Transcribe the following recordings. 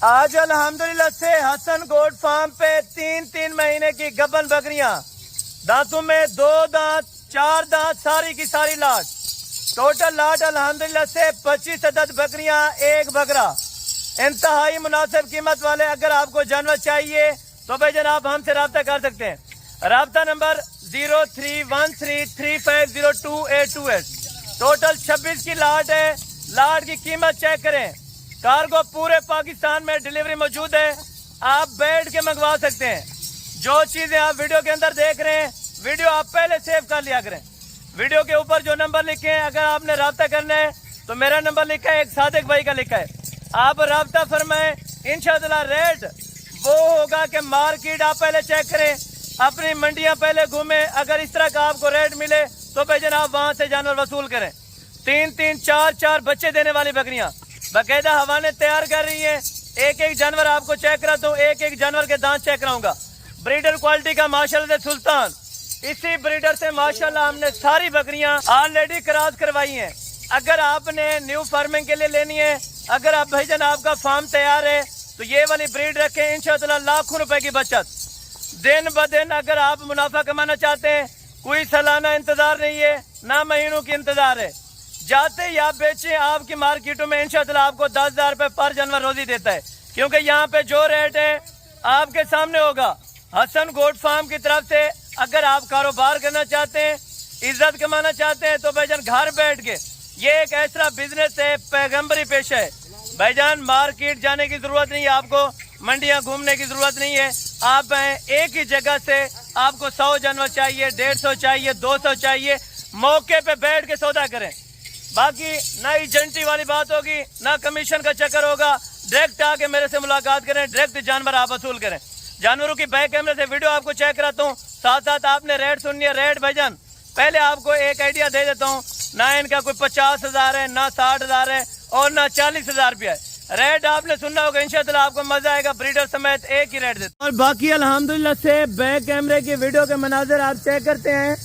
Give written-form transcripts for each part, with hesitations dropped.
آج الحمدللہ سے حسن گوٹ فارم پہ 3 مہینے کی گبن بکریاں، دانتوں میں 2 دانت 4 دانت، ساری کی ساری لاٹ، ٹوٹل لاٹ الحمدللہ سے 25 عدد بکریاں، 1 بکرا، انتہائی مناسب قیمت والے۔ اگر آپ کو جانور چاہیے تو بھائی جناب ہم سے رابطہ کر سکتے ہیں۔ رابطہ نمبر 0313350288۔ ٹوٹل 26 کی لاٹ ہے۔ لاٹ کی قیمت چیک کریں۔ کارگو پورے پاکستان میں ڈیلیوری موجود ہے، آپ بیٹھ کے منگوا سکتے ہیں۔ جو چیزیں آپ ویڈیو کے اندر دیکھ رہے ہیں، ویڈیو آپ پہلے سیو کر لیا کریں۔ ویڈیو کے اوپر جو نمبر لکھے ہیں، اگر آپ نے رابطہ کرنا ہے تو میرا نمبر لکھا ہے، ایک صادق بھائی کا لکھا ہے، آپ رابطہ فرمائیں۔ انشاءاللہ ریٹ وہ ہوگا کہ مارکیٹ آپ پہلے چیک کریں، اپنی منڈیاں پہلے گھومیں، اگر اس طرح کا آپ کو ریٹ ملے تو بھائی جناب وہاں سے جانور وصول کریں۔ 3 4 بچے دینے والی بکریاں باقاعدہ حوانے تیار کر رہی ہیں۔ ایک جانور آپ کو چیک کراتا ہوں، ایک جانور کے دانت چیک کراؤں گا۔ بریڈر کوالٹی کا ماشاءاللہ سے سلطان، اسی بریڈر سے ماشاءاللہ ہم نے ساری بکریاں آلریڈی کراس کروائی ہیں۔ اگر آپ نے نیو فارمنگ کے لیے لینی ہے، اگر آپ بھائی جان آپ کا فارم تیار ہے تو یہ والی بریڈ رکھیں، انشاءاللہ لاکھوں روپے کی بچت دن بدن۔ اگر آپ منافع کمانا چاہتے ہیں، کوئی سالانہ انتظار نہیں ہے، نہ مہینوں کی انتظار ہے، جاتے ہی آپ بیچیں۔ آپ کی مارکیٹوں میں انشاءاللہ آپ کو 10,000 روپے پر جانور روزی دیتا ہے، کیونکہ یہاں پہ جو ریٹ ہے آپ کے سامنے ہوگا۔ حسن گوٹ فارم کی طرف سے اگر آپ کاروبار کرنا چاہتے ہیں، عزت کمانا چاہتے ہیں تو بھائی جان گھر بیٹھ کے، یہ ایک ایسا بزنس ہے، پیغمبری پیشہ ہے بھائی جان۔ مارکیٹ جانے کی ضرورت نہیں ہے، آپ کو منڈیاں گھومنے کی ضرورت نہیں ہے۔ آپ ایک ہی جگہ سے، آپ کو 100 جانور چاہیے، 150 چاہیے، 200 چاہیے، موقع پہ بیٹھ کے سودا کریں۔ باقی نہ ایجنٹی والی بات ہوگی، نہ کمیشن کا چکر ہوگا۔ ڈائریکٹ آ کے میرے سے ملاقات کریں، ڈائریکٹ جانور آپ وصول کریں۔ جانوروں کی بیک کیمرے سے ویڈیو آپ کو چیک کراتا ہوں، ساتھ ساتھ آپ نے ریٹ سننی ہے۔ ریٹ بھائی جان پہلے آپ کو ایک آئیڈیا دے دیتا ہوں، نہ ان کا کوئی 50,000 ہے، نہ 60,000 ہے، اور نہ 40,000 روپیہ ہے۔ ریٹ آپ نے سننا ہوگا، انشاءاللہ آپ کو مزہ آئے گا۔ بریڈر سمیت ایک ہی ریٹ دیتا ہوں۔ اور باقی الحمدللہ سے بیک کیمرے کی ویڈیو کے مناظر آپ چیک کرتے ہیں۔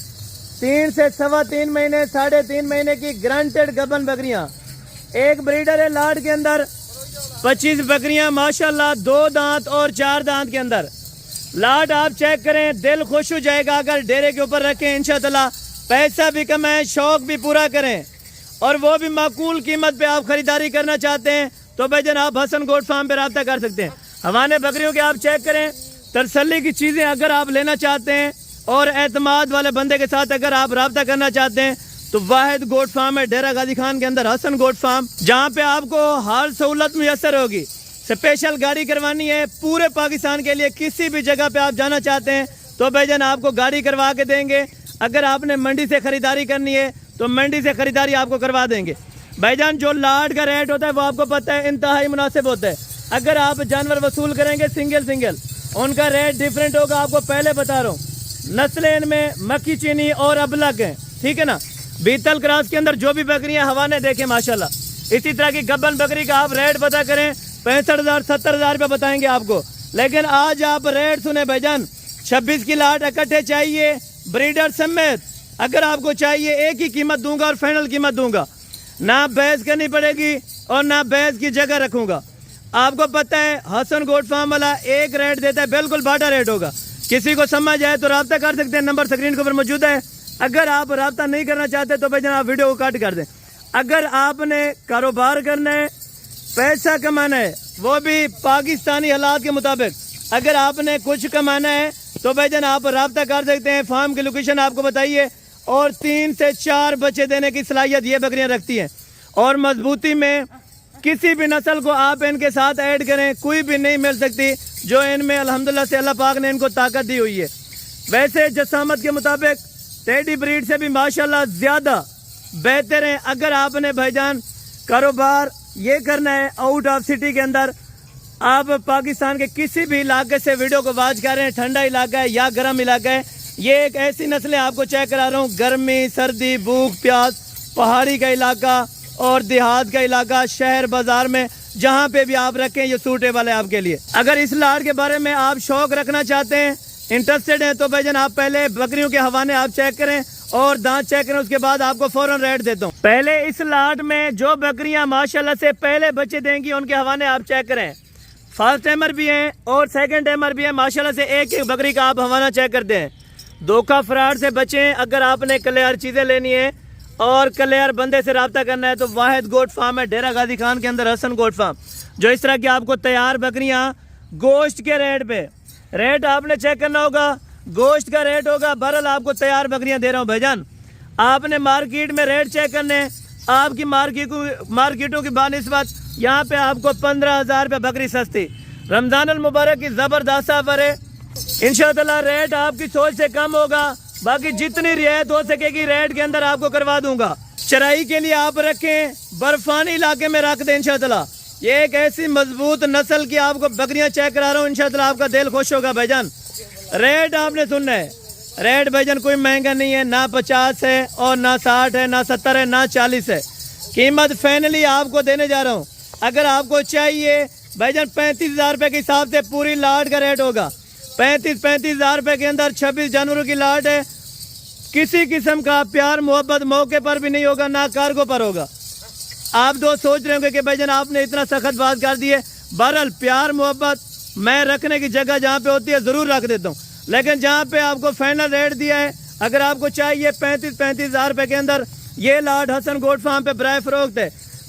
3 سے 3.25 مہینے، 3.5 مہینے کی گرانٹیڈ گبن بکریاں، ایک بریڈر ہے لاٹ کے اندر، 25 بکریاں ماشاءاللہ 2 دانت اور 4 دانت کے اندر۔ لاٹ آپ چیک کریں، دل خوش ہو جائے گا اگر ڈیرے کے اوپر رکھیں۔ انشاءاللہ پیسہ بھی کمائیں، شوق بھی پورا کریں، اور وہ بھی معقول قیمت پہ آپ خریداری کرنا چاہتے ہیں تو بھائی جان آپ حسن گوٹ فارم پہ رابطہ کر سکتے ہیں۔ حوانے بکریوں کے آپ چیک کریں، تسلی کی چیزیں اگر آپ لینا چاہتے ہیں اور اعتماد والے بندے کے ساتھ اگر آپ رابطہ کرنا چاہتے ہیں تو واحد گوٹ فارم ہے ڈیرہ غازی خان کے اندر، حسن گوٹ فارم، جہاں پہ آپ کو ہر سہولت میسر ہوگی۔ اسپیشل گاڑی کروانی ہے پورے پاکستان کے لیے، کسی بھی جگہ پہ آپ جانا چاہتے ہیں تو بھائی جان آپ کو گاڑی کروا کے دیں گے۔ اگر آپ نے منڈی سے خریداری کرنی ہے تو منڈی سے خریداری آپ کو کروا دیں گے۔ بھائی جان جو لاٹ کا ریٹ ہوتا ہے وہ آپ کو پتہ ہے انتہائی مناسب ہوتا ہے۔ اگر آپ جانور وصول کریں گے سنگل ان کا ریٹ ڈیفرنٹ ہوگا، آپ کو پہلے بتا رہا ہوں۔ نسلیں ان میں مکی چینی اور ابلک ہیں، ٹھیک ہے نا۔ بیتل کراس کے اندر جو بھی بکریاں حوانے دیکھیں ماشاءاللہ، اسی طرح کی گبن بکری کا آپ ریٹ پتا کریں، 65,000 70,000 روپے بتائیں گے آپ کو۔ لیکن آج آپ ریٹ سنیں بھائی جان، 26 کی لاٹ اکٹھے چاہیے بریڈر سمیت، اگر آپ کو چاہیے ایک ہی قیمت دوں گا اور فائنل قیمت دوں گا، نہ بحث کرنی پڑے گی اور نہ بحث کی جگہ رکھوں گا۔ آپ کو پتہ ہے حسن گوٹ فارم والا ایک ریٹ دیتا ہے، بالکل باٹا ریٹ ہوگا۔ کسی کو سمجھ آئے تو رابطہ کر سکتے ہیں، نمبر سکرین کے اوپر موجود ہے۔ اگر آپ رابطہ نہیں کرنا چاہتے تو بھائی جان آپ ویڈیو کو کٹ کر دیں۔ اگر آپ نے کاروبار کرنا ہے، پیسہ کمانا ہے، وہ بھی پاکستانی حالات کے مطابق، اگر آپ نے کچھ کمانا ہے تو بھائی جان آپ رابطہ کر سکتے ہیں۔ فارم کی لوکیشن آپ کو بتائیے، اور 3 سے 4 بچے دینے کی صلاحیت یہ بکریاں رکھتی ہیں، اور مضبوطی میں کسی بھی نسل کو آپ ان کے ساتھ ایڈ کریں، کوئی بھی نہیں مل سکتی جو ان میں الحمدللہ سے اللہ پاک نے ان کو طاقت دی ہوئی ہے۔ ویسے جسامت کے مطابق ٹیڈی بریڈ سے بھی ماشاءاللہ زیادہ بہتر ہیں۔ اگر آپ نے بھائی جان کاروبار یہ کرنا ہے آؤٹ آف سٹی کے اندر، آپ پاکستان کے کسی بھی علاقے سے ویڈیو کو واچ کر رہے ہیں، ٹھنڈا علاقہ ہے یا گرم علاقہ ہے، یہ ایک ایسی نسلیں آپ کو چیک کرا رہا ہوں، گرمی سردی بھوک پیاس، پہاڑی کا علاقہ اور دیہات کا علاقہ، شہر بازار میں جہاں پہ بھی آپ رکھیں یہ سوٹیبل ہے آپ کے لیے۔ اگر اس لاٹ کے بارے میں آپ شوق رکھنا چاہتے ہیں، انٹرسٹڈ ہیں تو بھائی جان آپ پہلے بکریوں کے حوانے آپ چیک کریں اور دانت چیک کریں، اس کے بعد آپ کو فوراً ریٹ دیتا ہوں۔ پہلے اس لاٹ میں جو بکریاں ماشاءاللہ سے پہلے بچے دیں گی ان کے حوانے آپ چیک کریں۔ فرسٹ ٹائمر بھی ہیں اور سیکنڈ ٹائمر بھی ہیں. ماشاءاللہ سے ایک ایک بکری کا آپ حوالہ چیک کرتے ہیں. دھوکہ فراڈ سے بچیں. اگر آپ نے کلیئر چیزیں لینی ہے اور کلیئر بندے سے رابطہ کرنا ہے تو واحد گوٹ فارم ہے ڈیرہ غازی خان کے اندر, حسن گوٹ فارم, جو اس طرح کی آپ کو تیار بکریاں گوشت کے ریٹ پہ, ریٹ آپ نے چیک کرنا ہوگا, گوشت کا ریٹ ہوگا. بہرحال آپ کو تیار بکریاں دے رہا ہوں بھائی جان. آپ نے مارکیٹ میں ریٹ چیک کرنے ہیں. آپ کی مارکیٹوں کی بانسبت یہاں پہ آپ کو 15,000 روپے بکری سستی. رمضان المبارک کی زبردست آفر ہے. انشاءاللہ ریٹ آپ کی سوچ سے کم ہوگا. باقی جتنی رعایت ہو سکے گی ریٹ کے اندر آپ کو کروا دوں گا. چرائی کے لیے آپ رکھیں, برفانی علاقے میں رکھ دیں انشاءاللہ. یہ ایک ایسی مضبوط نسل کی آپ کو بکریاں چیک کرا رہا ہوں. انشاءاللہ آپ کا دل خوش ہوگا بھائی جان. ریٹ آپ نے سننا ہے. ریٹ بھائی جان کوئی مہنگا نہیں ہے, نہ 50 ہے اور نہ 60 ہے, نہ 70 ہے, نہ 40 ہے. قیمت فائنلی آپ کو دینے جا رہا ہوں. اگر آپ کو چاہیے بھائی جان 35,000 روپے کے حساب سے پوری لاٹ کا ریٹ ہوگا. 35,000 روپے کے اندر 26 جانوروں کی لاٹ ہے. کسی قسم کا پیار محبت موقع پر بھی نہیں ہوگا, نہ کارگو پر ہوگا. آپ دو سوچ رہے ہوں گے کہ بھائی جان آپ نے اتنا سخت بات کر دی ہے. بہرحال پیار محبت میں رکھنے کی جگہ جہاں پہ ہوتی ہے ضرور رکھ دیتا ہوں, لیکن جہاں پہ آپ کو فائنل ریٹ دیا ہے, اگر آپ کو چاہیے 35,000 روپے کے اندر یہ لاٹ حسن گوٹ فارم پہ برائے فروخت ہے.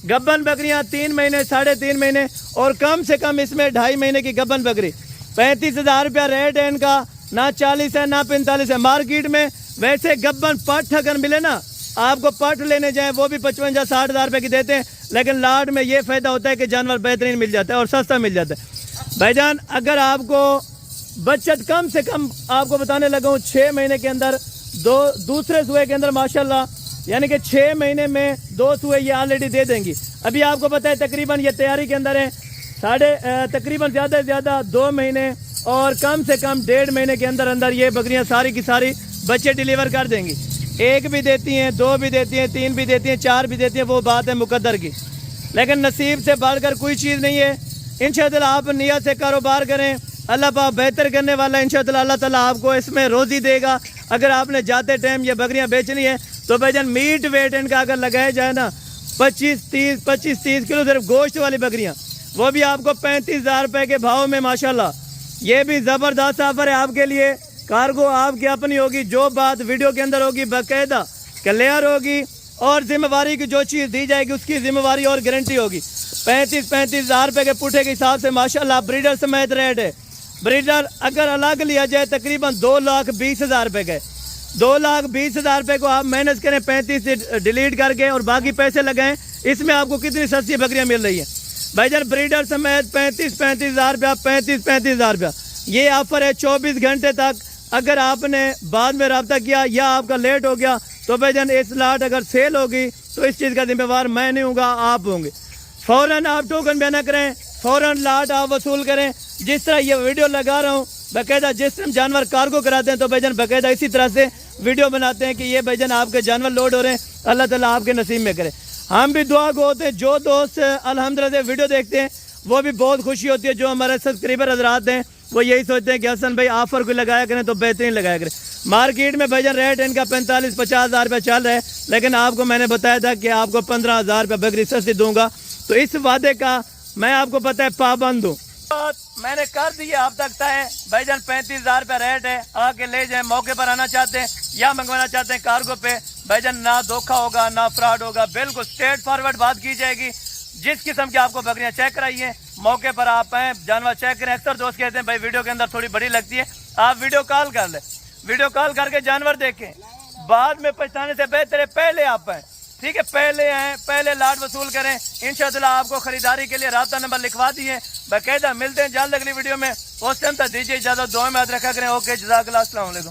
گبن بکریاں 3 مہینے 3.5 مہینے اور کم سے کم اس میں 2.5 مہینے کی گبن بکری. 35,000 روپیہ ریٹ ہے ان کا, نہ 40 ہے نہ 45 ہے. مارکیٹ میں ویسے گبن پٹ اگر ملے نا, آپ کو پٹ لینے جائیں وہ بھی 55-60 ہزار روپے کی دیتے ہیں, لیکن لاٹ میں یہ فائدہ ہوتا ہے کہ جانور بہترین مل جاتا ہے اور سستا مل جاتا ہے. بھائی جان اگر آپ کو بچت کم سے کم آپ کو بتانے لگا ہوں 6 مہینے کے اندر دوسرے سوئے کے اندر ماشاءاللہ یعنی کہ 6 مہینے میں 2 سوئے یہ آلریڈی دے دیں گی. ابھی آپ کو پتہ ہے تقریباً یہ تیاری کے اندر ہے, تقریباً زیادہ سے زیادہ 2 مہینے اور کم سے کم 1.5 مہینے کے اندر اندر یہ بکریاں ساری کی ساری بچے ڈیلیور کر دیں گی. 1 بھی دیتی ہیں, 2 بھی دیتی ہیں, 3 بھی دیتی ہیں, 4 بھی دیتی ہیں, وہ بات ہے مقدر کی. لیکن نصیب سے بڑھ کر کوئی چیز نہیں ہے. انشاءاللہ آپ نیت سے کاروبار کریں, اللہ پاک بہتر کرنے والا. انشاءاللہ اللہ تعالیٰ آپ کو اس میں روزی دے گا. اگر آپ نے جاتے ٹائم یہ بکریاں بیچنی ہے تو بھائی جان میٹ ویٹ ان کا اگر لگایا جائے نا 25-30 کلو صرف گوشت والی بکریاں, وہ بھی آپ کو 35,000 روپے کے بھاؤ میں ماشاءاللہ. یہ بھی زبردست آفر ہے آپ کے لیے. کارگو آپ کی اپنی ہوگی, جو بات ویڈیو کے اندر ہوگی باقاعدہ کلیئر ہوگی, اور ذمہ داری کی جو چیز دی جائے گی اس کی ذمہ داری اور گارنٹی ہوگی. 35,000 روپے کے پوٹھے کے حساب سے ماشاءاللہ بریڈر سمیت ریٹ ہے. بریڈر اگر الگ لیا جائے تقریباً 2,20,000 روپے کے. 2,20,000 روپے کو آپ مینیج کریں 35 سے ڈیلیٹ کر کے اور باقی پیسے لگائیں. اس میں آپ کو کتنی سستی بکریاں مل رہی ہیں بھائی جان. بریڈر سمیت 35,000 روپیہ 35,000 روپیہ یہ آفر ہے 24 گھنٹے تک. اگر آپ نے بعد میں رابطہ کیا یا آپ کا لیٹ ہو گیا تو بھائی جان اس لاٹ اگر سیل ہوگی تو اس چیز کا ذمہ دار میں نہیں ہوں گا, آپ ہوں گے. فوراً آپ ٹوکن پہ نہ کریں, فوراً لاٹ آپ وصول کریں. جس طرح یہ ویڈیو لگا رہا ہوں باقاعدہ جس ٹائم جانور کارگو کراتے ہیں تو بھائی جان باقاعدہ اسی طرح سے ویڈیو بناتے ہیں کہ یہ بھائی جان آپ کے جانور لوڈ ہو رہے ہیں. اللہ تعالیٰ آپ کے نصیب میں کرے. ہم بھی دعا گو ہوتے ہیں, جو دوست الحمدللہ سے ویڈیو دیکھتے ہیں وہ بھی بہت خوشی ہوتی ہے. جو ہمارے سبسکرائبر حضرات ہیں وہ یہی سوچتے ہیں کہ حسن بھائی آفر کو لگایا کریں تو بہترین لگایا کریں. مارکیٹ میں بھائی جان ریٹ ان کا 45-50 ہزار روپے چل رہا ہے, لیکن آپ کو میں نے بتایا تھا کہ آپ کو 15,000 روپے بکری سستی دوں گا. تو اس وعدے کا میں آپ کو پتہ ہے پابند ہوں. میں نے کر دیا آپ تک ہے بھائی جان 35,000 روپے ریٹ ہے. آ کے لے جائیں. موقع پر آنا چاہتے ہیں یا منگوانا چاہتے ہیں کارگو پہ بھائی جان نہ دھوکا ہوگا نہ فراڈ ہوگا, بالکل اسٹریٹ فارورڈ بات کی جائے گی. جس قسم کی آپ کو بکریاں چیک کرائیے موقع پر آپ آئیں جانور چیک کریں. اکثر دوست کہتے ہیں بھائی ویڈیو کے اندر تھوڑی بڑی لگتی ہے, آپ ویڈیو کال کر لیں, ویڈیو کال کر کے جانور دیکھیں. بعد میں پچھتانے سے بہتر ہے پہلے آپ آئیں, ٹھیک ہے, پہلے آئیں, پہلے لاٹ وصول کریں. انشاءاللہ آپ کو خریداری کے لیے رابطہ نمبر لکھوا دیے باقاعدہ. ملتے ہیں جلد اگلی ویڈیو میں, اس ٹائم تک دیجیے اجازت, دعا میں یاد رکھا کریں. اوکے, جزاک اللہ, السلام علیکم.